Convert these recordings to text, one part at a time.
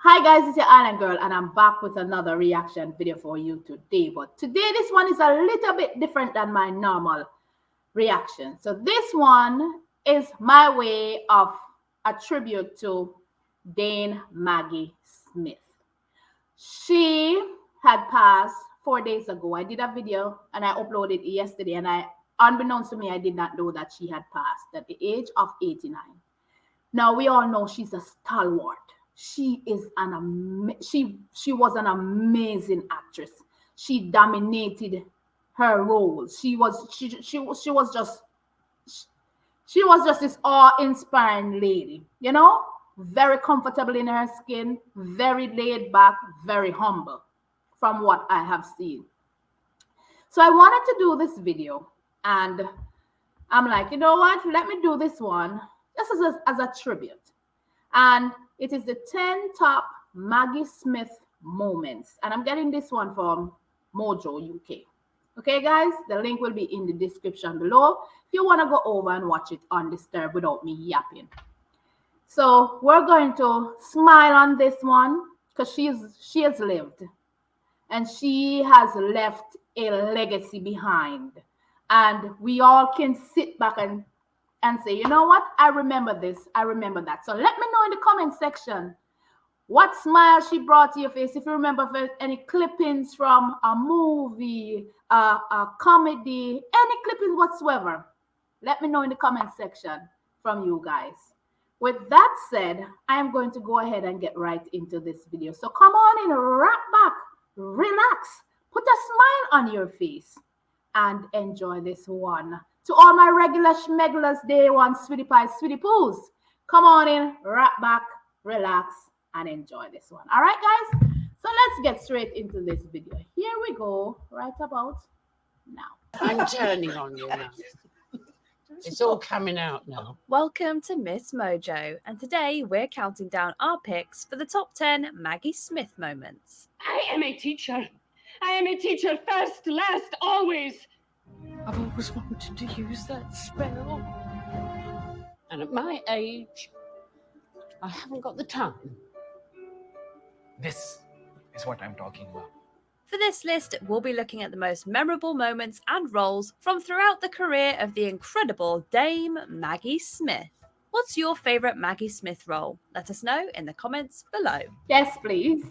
Hi guys, it's your Island Girl and I'm back with another reaction video for you today. But today this one is a little bit different than my normal reaction. So this one is my way of a tribute to Dame Maggie Smith. She had passed 4 days ago. I did a video and I uploaded it yesterday, and unbeknownst to me, I did not know that she had passed at the age of 89. Now we all know she's a stalwart. She is she was an amazing actress. She dominated her role. She was just this awe-inspiring lady, you know, very comfortable in her skin, very laid back, very humble from what I have seen. So I wanted to do this video, and I'm like, you know what? Let me do this one just as a tribute. And it is the 10 top Maggie Smith moments. And I'm getting this one from Mojo UK. Okay, guys? The link will be in the description below if you want to go over and watch it undisturbed without me yapping. So we're going to smile on this one because she has lived. And she has left a legacy behind. And we all can sit back and say, you know what? I remember this. I remember that. So let me know in the comment section what smile she brought to your face. If you remember any clippings from a movie, a comedy, any clippings whatsoever, let me know in the comment section from you guys. With that said, I'm going to go ahead and get right into this video. So come on in, wrap back, relax, put a smile on your face, and enjoy this one. To all my regular schmeglers, day one, sweetie pies, sweetie poos, come on in, wrap back, relax, and enjoy this one. All right, guys? So let's get straight into this video. Here we go, right about now. I'm turning on you now. It's all coming out now. Welcome to Miss Mojo, and today we're counting down our picks for the top 10 Maggie Smith moments. I am a teacher. I am a teacher first, last, always. I've always wanted to use that spell. And at my age, I haven't got the time. This is what I'm talking about. For this list, we'll be looking at the most memorable moments and roles from throughout the career of the incredible Dame Maggie Smith. What's your favourite Maggie Smith role? Let us know in the comments below. Yes, please.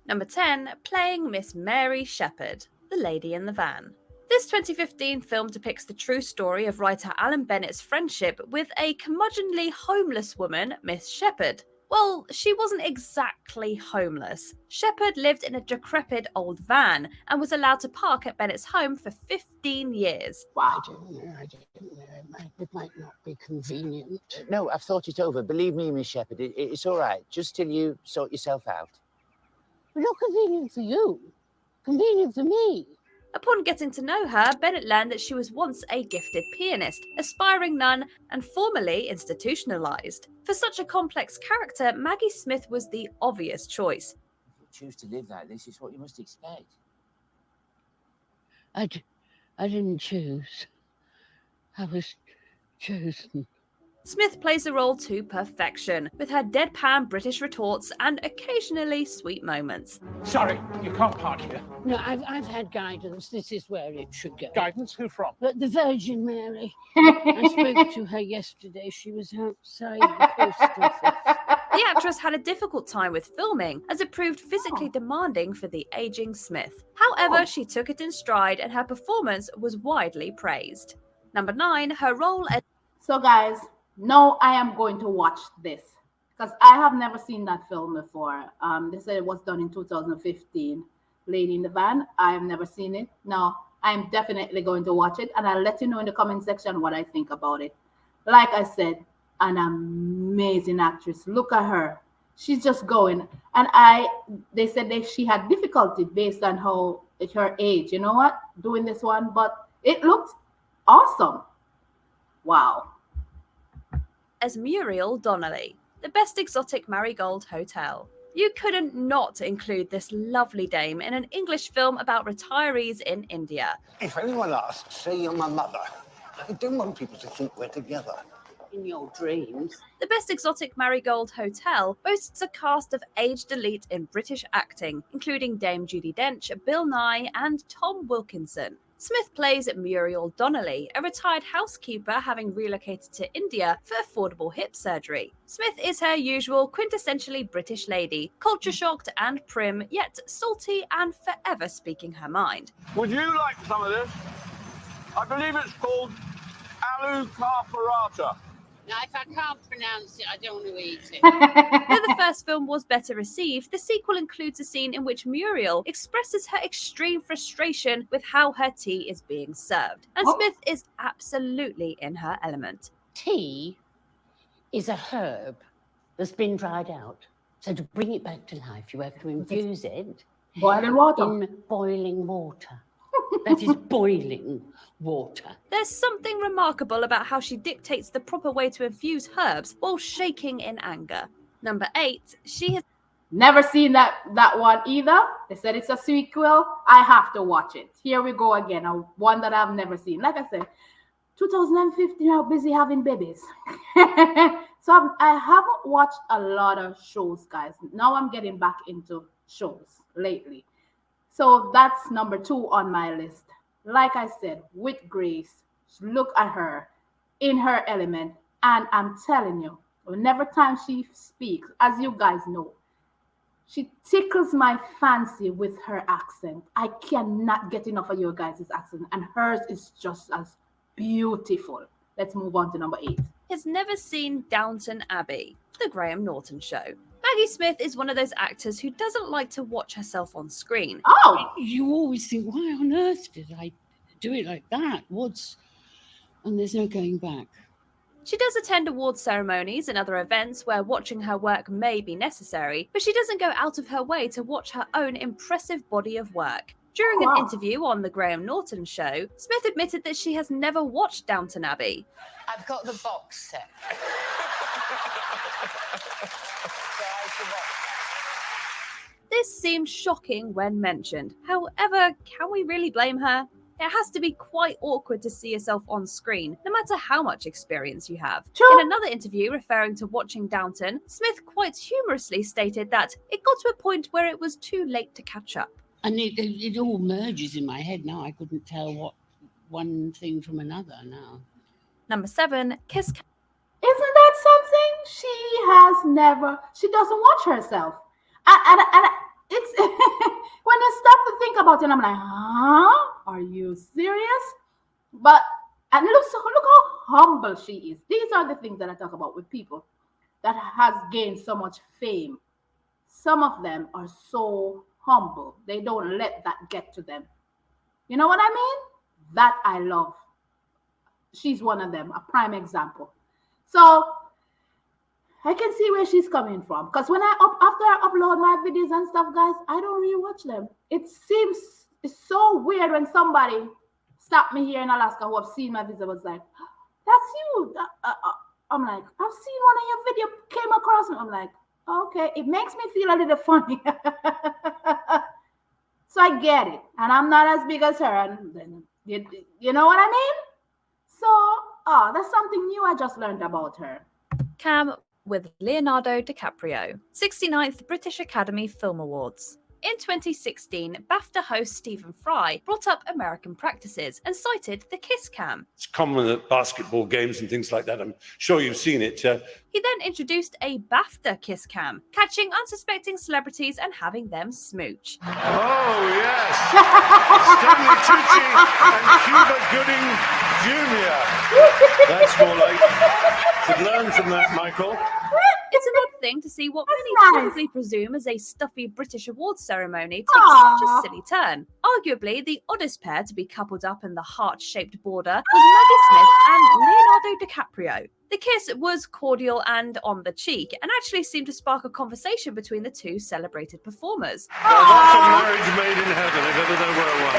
Number 10, playing Miss Mary Shepherd, the lady in the van. This 2015 film depicts the true story of writer Alan Bennett's friendship with a curmudgeonly homeless woman, Miss Shepherd. Well, she wasn't exactly homeless. Shepherd lived in a decrepit old van and was allowed to park at Bennett's home for 15 years. Wow. I don't know. It might not be convenient. No, I've thought it over. Believe me, Miss Shepherd, it's all right. Just till you sort yourself out. But not convenient for you. Convenient for me. Upon getting to know her, Bennett learned that she was once a gifted pianist, aspiring nun, and formerly institutionalized. For such a complex character, Maggie Smith was the obvious choice. If you choose to live like this, it's what you must expect. I didn't choose. I was chosen. Smith plays the role to perfection, with her deadpan British retorts and occasionally sweet moments. Sorry, you can't park here. No, I've had guidance. This is where it should go. Guidance? Who from? But the Virgin Mary. I spoke to her yesterday. She was outside the post office. The actress had a difficult time with filming, as it proved physically demanding for the aging Smith. However, she took it in stride and her performance was widely praised. Number 9, her role as... So guys, now I am going to watch this because I have never seen that film before. They said it was done in 2015, Lady in the Van. I have never seen it. Now I am definitely going to watch it, and I'll let you know in the comment section what I think about it. Like I said, an amazing actress. Look at her. She's just going. And they said that she had difficulty based on her age, you know what, doing this one, but it looked awesome. Wow. as Muriel Donnelly, the best exotic Marigold hotel. You couldn't not include this lovely dame in an English film about retirees in India. If anyone asks, say you're my mother. I don't want people to think we're together. In your dreams. The Best Exotic Marigold Hotel boasts a cast of aged elite in British acting, including Dame Judi Dench, Bill Nye, and Tom Wilkinson. Smith plays Muriel Donnelly, a retired housekeeper having relocated to India for affordable hip surgery. Smith is her usual quintessentially British lady, culture-shocked and prim, yet salty and forever speaking her mind. Would you like some of this? I believe it's called alu carparata. Now, if I can't pronounce it, I don't want to eat it. Though the first film was better received, the sequel includes a scene in which Muriel expresses her extreme frustration with how her tea is being served. And Smith is absolutely in her element. Tea is a herb that's been dried out. So to bring it back to life, you have to infuse it Boiling water. in boiling water. That is boiling water. There's something remarkable about how she dictates the proper way to infuse herbs while shaking in anger. Number 8, she has Never seen that one either. They said it's a sequel. I have to watch it. Here we go again. One that I've never seen. Like I said, 2015, I'm busy having babies. So I haven't watched a lot of shows, guys. Now I'm getting back into shows lately. So that's number 2 on my list. Like I said, with grace, look at her in her element. And I'm telling you, whenever time she speaks, as you guys know, she tickles my fancy with her accent. I cannot get enough of your guys' accent. And hers is just as beautiful. Let's move on to number 8. has never seen Downton Abbey, the Graham Norton show. Maggie Smith is one of those actors who doesn't like to watch herself on screen. Oh! You always think, why on earth did I do it like that? And there's no going back. She does attend awards ceremonies and other events where watching her work may be necessary, but she doesn't go out of her way to watch her own impressive body of work. During an interview on the Graham Norton show, Smith admitted that she has never watched Downton Abbey. I've got the box set. This seemed shocking when mentioned. However, can we really blame her? It has to be quite awkward to see yourself on screen, no matter how much experience you have. Sure. In another interview referring to watching Downton, Smith quite humorously stated that it got to a point where it was too late to catch up. And it all merges in my head now. I couldn't tell what one thing from another now. Number 7, Kiss. Isn't that something? She doesn't watch herself. And it's when you stop to think about it, I'm like, huh? Are you serious? But and look how humble she is. These are the things that I talk about with people that has gained so much fame. Some of them are so humble. They don't let that get to them. You know what I mean? That I love. She's one of them, a prime example. So I can see where she's coming from. Because after I upload my videos and stuff, guys, I don't really watch them. It seems it's so weird when somebody stopped me here in Alaska who have seen my videos was like, that's you. I'm like, I've seen one of your videos came across me. I'm like, okay, it makes me feel a little funny. So I get it. And I'm not as big as her. And then, you know what I mean? So, that's something new I just learned about her. Cam with Leonardo DiCaprio, 69th British Academy Film Awards. In 2016, BAFTA host Stephen Fry brought up American practices and cited the kiss cam. It's common at basketball games and things like that. I'm sure you've seen it. He then introduced a BAFTA kiss cam, catching unsuspecting celebrities and having them smooch. Oh, yes. Stanley Tucci and Cuba Gooding Jr. That's more like... Should learn from that, Michael. It's an odd thing to see what many probably presume as a stuffy British awards ceremony take such a silly turn. Arguably, the oddest pair to be coupled up in the heart-shaped border was Maggie Smith and Leonardo DiCaprio. The kiss was cordial and on the cheek, and actually seemed to spark a conversation between the two celebrated performers. Well, that's a marriage made in heaven, if ever there were one.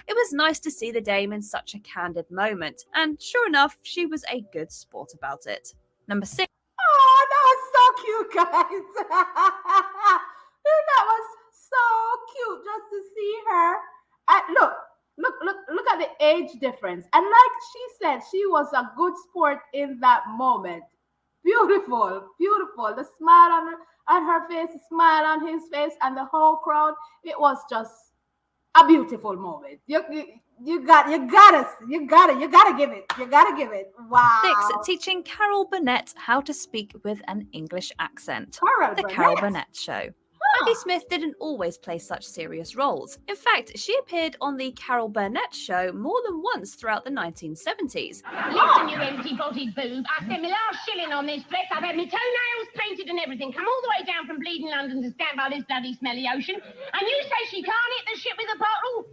It was nice to see the dame in such a candid moment, and sure enough, she was a good sport about it. Number 6. Oh, that was so cute, guys. That was so cute just to see her. Look at it. age difference. And like she said, she was a good sport in that moment. Beautiful, beautiful. The smile on her face, the smile on his face, and the whole crowd. It was just a beautiful moment. You gotta give it. You gotta give it. Wow. 6. Teaching Carol Burnett how to speak with an English accent. The Burnett. Carol Burnett Show. Maggie Smith didn't always play such serious roles. In fact, she appeared on the Carol Burnett Show more than once throughout the 1970s. Listen, you empty-bodied boob. I spent my last shilling on this dress. I've had my toenails painted and everything. Come all the way down from bleeding London to stand by this bloody smelly ocean. And you say she can't hit the ship with a bottle?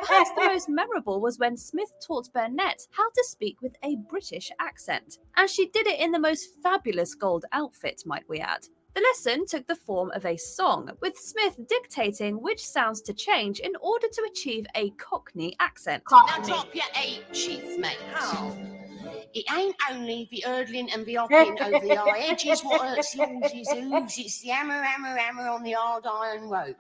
Perhaps the most memorable was when Smith taught Burnett how to speak with a British accent. And she did it in the most fabulous gold outfit, might we add. The lesson took the form of a song, with Smith dictating which sounds to change in order to achieve a Cockney accent. Now drop your H's, mate. It ain't only the hurdling and the hopping over the high edges what hurts the horse's hooves, it's the hammer, hammer, hammer on the hard iron rope.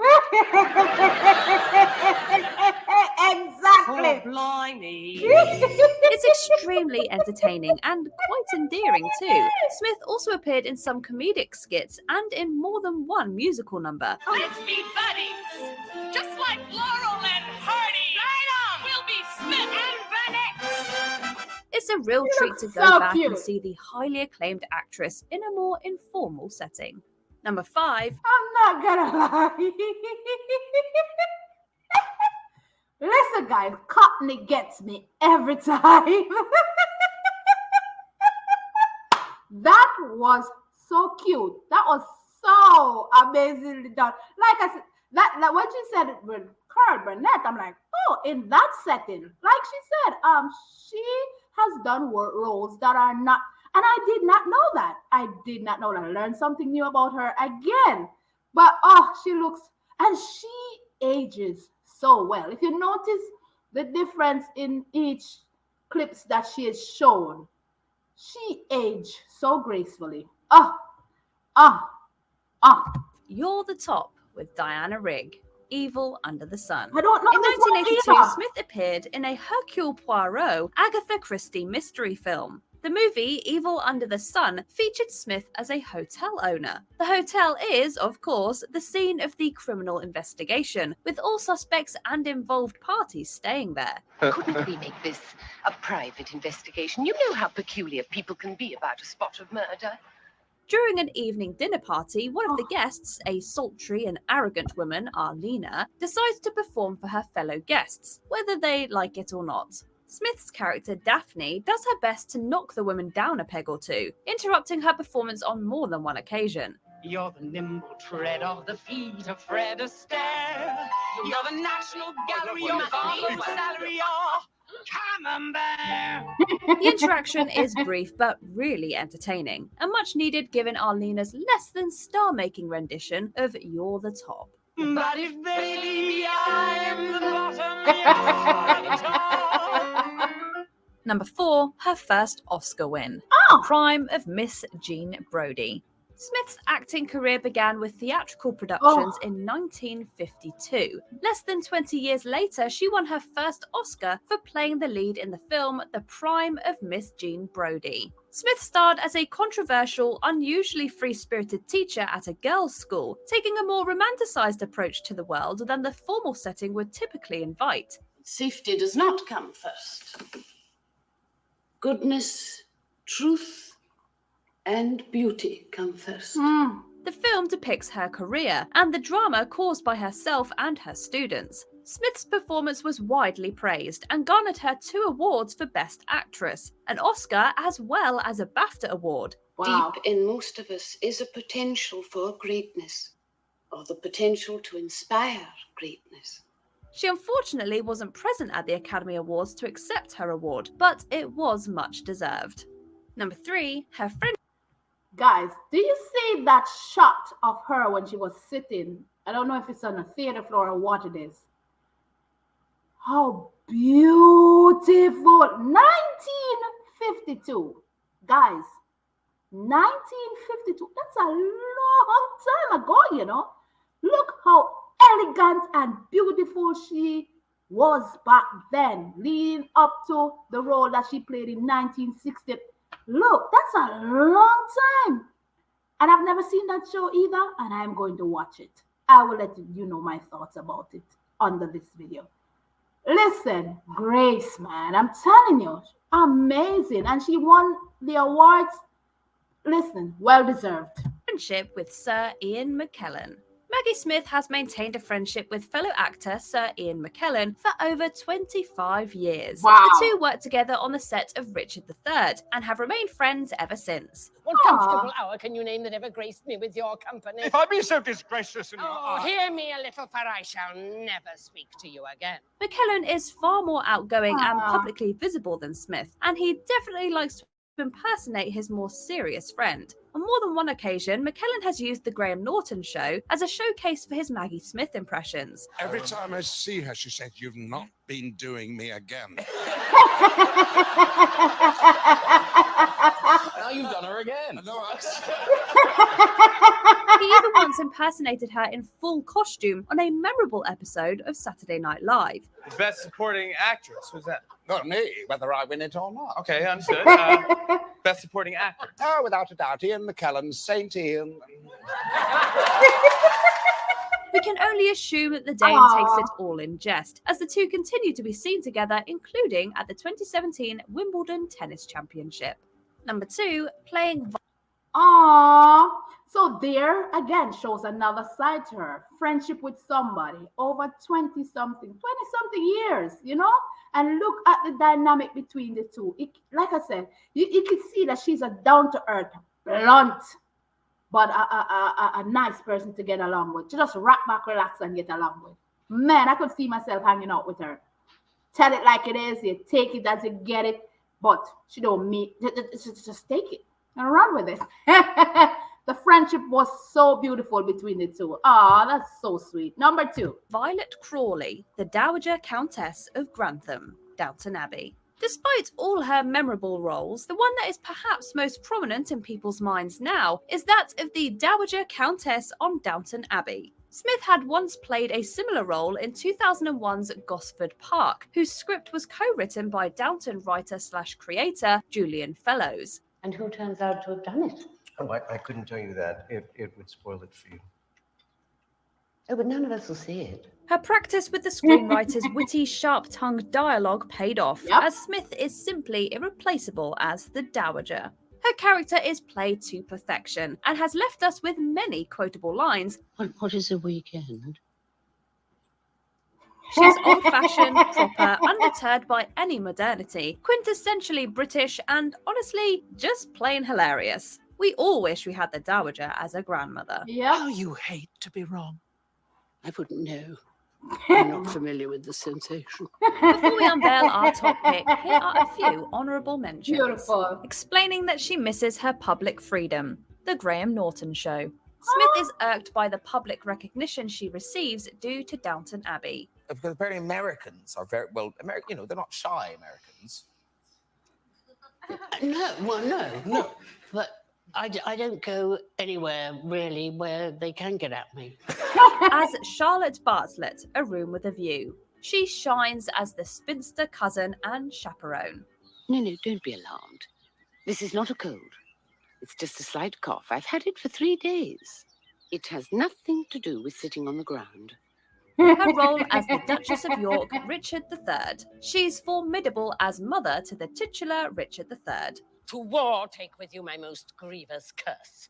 Exactly. Oh, blimey. It's extremely entertaining and quite endearing too. Smith also appeared in some comedic skits and in more than one musical number. Let's be buddies. Just like Laurel and Hardy. Right on. We'll be Smith and Burnett. It's a real treat to go so back cute. and see the highly acclaimed actress in a more informal setting. Number 5. I'm not gonna lie. Listen, guys, Cockney gets me every time. That was so cute. That was so amazingly done. Like I said, that when she said it with Carol Burnett, I'm like, oh, in that setting, like she said, she has done roles that are not, and I did not know that. I did not know that. I learned something new about her again. But she looks, and she ages so well. If you notice the difference in each clips that she has shown, she aged so gracefully. You're the Top with Diana Rigg. Evil Under the Sun. I don't know. In this one 1982, either. Smith appeared in a Hercule Poirot Agatha Christie mystery film. The movie Evil Under the Sun featured Smith as a hotel owner. The hotel is, of course, the scene of the criminal investigation, with all suspects and involved parties staying there. Couldn't we make this a private investigation? You know how peculiar people can be about a spot of murder. During an evening dinner party, one of the guests, a sultry and arrogant woman, Arlena, decides to perform for her fellow guests, whether they like it or not. Smith's character Daphne does her best to knock the woman down a peg or two, interrupting her performance on more than one occasion. You're the nimble tread of the feet of Fred Astaire. You're the National Gallery of Art salary. Camembert. The interaction is brief but really entertaining, and much needed given Arlena's less than star-making rendition of You're the Top. But if baby I'm the bottom, you're the top. Number 4, her first Oscar win. Crime of Miss Jean Brodie. Smith's acting career began with theatrical productions in 1952. Less than 20 years later, she won her first Oscar for playing the lead in the film The Crime of Miss Jean Brodie. Smith starred as a controversial, unusually free-spirited teacher at a girls' school, taking a more romanticized approach to the world than the formal setting would typically invite. Safety does not come first. Goodness, truth, and beauty come first. The film depicts her career and the drama caused by herself and her students. Smith's performance was widely praised and garnered her 2 awards for Best Actress, an Oscar as well as a BAFTA award. Wow. Deep in most of us is a potential for greatness, or the potential to inspire greatness. She unfortunately wasn't present at the Academy Awards to accept her award, but it was much deserved. Number 3, her friend. Guys, do you see that shot of her when she was sitting? I don't know if it's on a theater floor or what it is. How beautiful. 1952. Guys, 1952. That's a long time ago, you know. Look how elegant and beautiful she was back then, leading up to the role that she played in 1960. Look, that's a long time. And I've never seen that show either, and I'm going to watch it. I will let you know my thoughts about it under this video. Listen, Grace, man, I'm telling you, amazing. And she won the awards. Listen, well deserved. Friendship with Sir Ian McKellen. Maggie Smith has maintained a friendship with fellow actor Sir Ian McKellen for over 25 years. Wow. The two worked together on the set of Richard III and have remained friends ever since. What comfortable hour can you name that ever graced me with your company? If I be so disgracious in your Oh, eye. hear me a little, for I shall never speak to you again. McKellen is far more outgoing and publicly visible than Smith, and he definitely likes to impersonate his more serious friend. On more than one occasion, McKellen has used the Graham Norton show as a showcase for his Maggie Smith impressions. Every time I see her, she says, "You've not been doing me again." Now you've done her again. No, He even once impersonated her in full costume on a memorable episode of Saturday Night Live. Best supporting actress. Who's that? not me, whether I win it or not. Okay, understood. Best supporting actor. Oh, without a doubt, Ian McKellen, Saint Ian. We can only assume that the Dane takes it all in jest, as the two continue to be seen together, including at the 2017 Wimbledon Tennis Championship. Number 2, playing. Aww. So there again shows another side to her. Friendship with somebody over 20-something years, you know? And look at the dynamic between the two. Like I said, you can see that she's a down-to-earth, blunt, but a nice person to get along with. She just rock back, relax, and get along with. Man, I could see myself hanging out with her. Tell it like it is. You take it as you get it. But she don't mean, just take it and run with it. The friendship was so beautiful between the two. Ah, that's so sweet. Number 2. Violet Crawley, the Dowager Countess of Grantham, Downton Abbey. Despite all her memorable roles, the one that is perhaps most prominent in people's minds now is that of the Dowager Countess on Downton Abbey. Smith had once played a similar role in 2001's Gosford Park, whose script was co-written by Downton writer/creator Julian Fellows. And who turns out to have done it? Oh, I couldn't tell you that. It would spoil it for you. Oh, but none of us will see it. Her practice with the screenwriter's witty, sharp-tongued dialogue paid off, as Smith is simply irreplaceable as the Dowager. Her character is played to perfection and has left us with many quotable lines. What is a weekend? She's old-fashioned, proper, undeterred by any modernity, quintessentially British, and honestly, just plain hilarious. We all wish we had the Dowager as a grandmother. Yeah. How you hate to be wrong. I wouldn't know. I'm not familiar with the sensation. Before we unveil our top pick, here are a few honourable mentions. Beautiful. Explaining that she misses her public freedom. The Graham Norton Show. Smith is irked by the public recognition she receives due to Downton Abbey. Because apparently Americans are very, well, they're not shy Americans. No. But I don't go anywhere, really, where they can get at me. As Charlotte Bartlett, A Room with a View. She shines as the spinster cousin and chaperone. No, don't be alarmed. This is not a cold. It's just a slight cough. I've had it for 3 days. It has nothing to do with sitting on the ground. Her role as the Duchess of York, Richard III. She's formidable as mother to the titular Richard III. To war take with you my most grievous curse.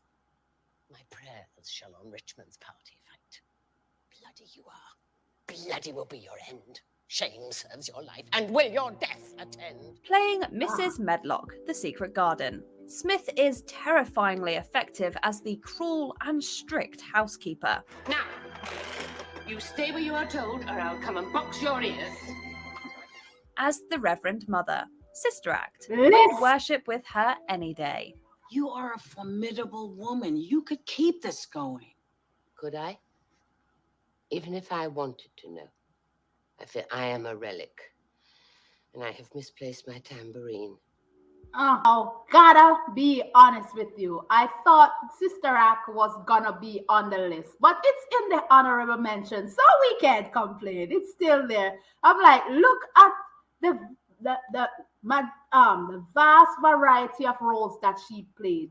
My prayers shall on Richmond's party fight. Bloody you are. Bloody will be your end. Shame serves your life, and will your death attend. Playing Mrs. Medlock, The Secret Garden. Smith is terrifyingly effective as the cruel and strict housekeeper. Now, you stay where you are told, or I'll come and box your ears. As the Reverend Mother, Sister Act. I'd worship with her any day. You are a formidable woman. You could keep this going. Could I? Even if I wanted to know. I feel I am a relic, and I have misplaced my tambourine. Oh, gotta be honest with you. I thought Sister Act was gonna be on the list, but it's in the honorable mention, so we can't complain. It's still there. I'm like, look at the vast variety of roles that she played,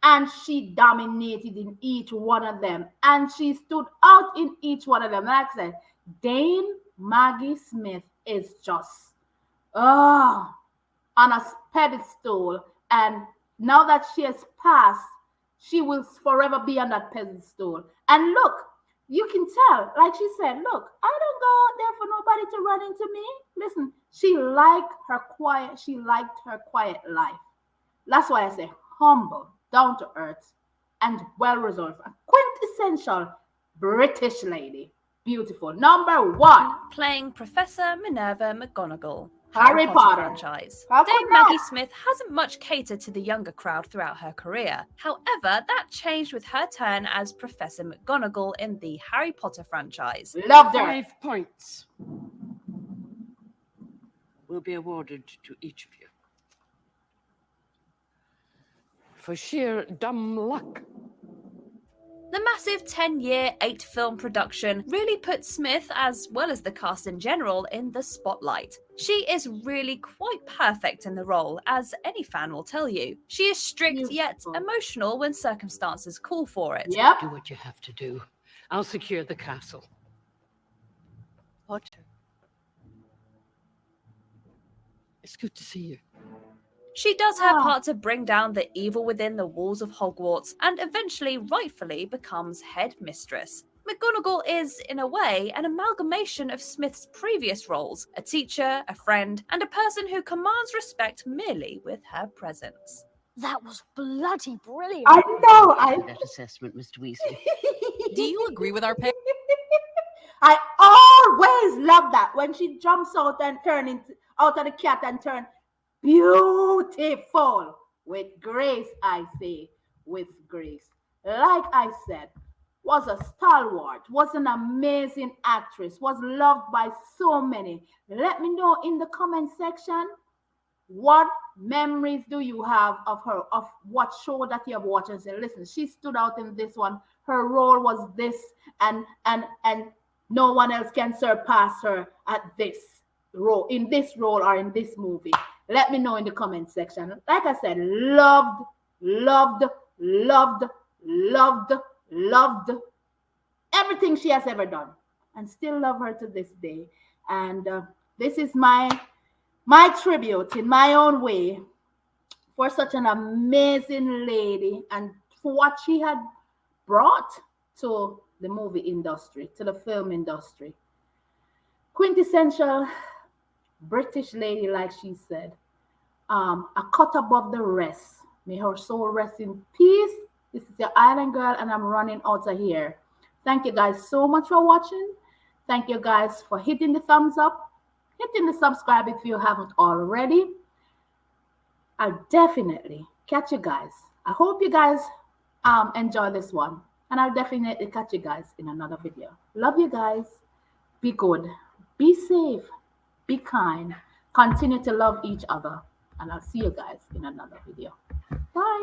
and she dominated in each one of them, and she stood out in each one of them. Like I said, Dame Maggie Smith is just on a pedestal, and now that she has passed, she will forever be on that pedestal. And look, you can tell, like she said, look, I don't go out there for nobody to run into me. Listen, she liked her quiet life. That's why I say humble, down to earth, and well resolved. A quintessential British lady. Beautiful. Number 1. Playing Professor Minerva McGonagall. Harry Potter franchise. How Dame could not? Maggie Smith hasn't much catered to the younger crowd throughout her career. However, that changed with her turn as Professor McGonagall in the Harry Potter franchise. Loved her. 5 points will be awarded to each of you. For sheer dumb luck. The massive 10-year, 8-film production really put Smith, as well as the cast in general, in the spotlight. She is really quite perfect in the role, as any fan will tell you. She is strict yet emotional when circumstances call for it. Do what you have to do. I'll secure the castle. Potter. It's good to see you. She does her part to bring down the evil within the walls of Hogwarts and eventually, rightfully, becomes head mistress. McGonagall is, in a way, an amalgamation of Smith's previous roles, a teacher, a friend, and a person who commands respect merely with her presence. That was bloody brilliant. I know. That assessment, Mr. Weasley. Do you agree with our pick? I always love that when she jumps out and out of the cat and turn beautiful with grace. I say with grace. Like I said, was a stalwart, was an amazing actress, was loved by so many. Let me know in the comment section, what memories do you have of her, of what show that you have watched and say, listen, she stood out in this one, her role was this, and no one else can surpass her at this role, in this role or in this movie. Let me know in the comment section. Like I said, loved everything she has ever done, and still love her to this day. And this is my tribute in my own way for such an amazing lady and for what she had brought to the movie industry, to the film industry. Quintessential British lady, like she said, a cut above the rest. May her soul rest in peace. This is your Island Girl, and I'm running out of here. Thank you guys so much for watching. Thank you guys for hitting the thumbs up, hitting the subscribe if you haven't already. I'll definitely catch you guys. I hope you guys enjoy this one, and I'll definitely catch you guys in another video. Love you guys. Be good. Be safe. Be kind. Continue to love each other. And I'll see you guys in another video. Bye.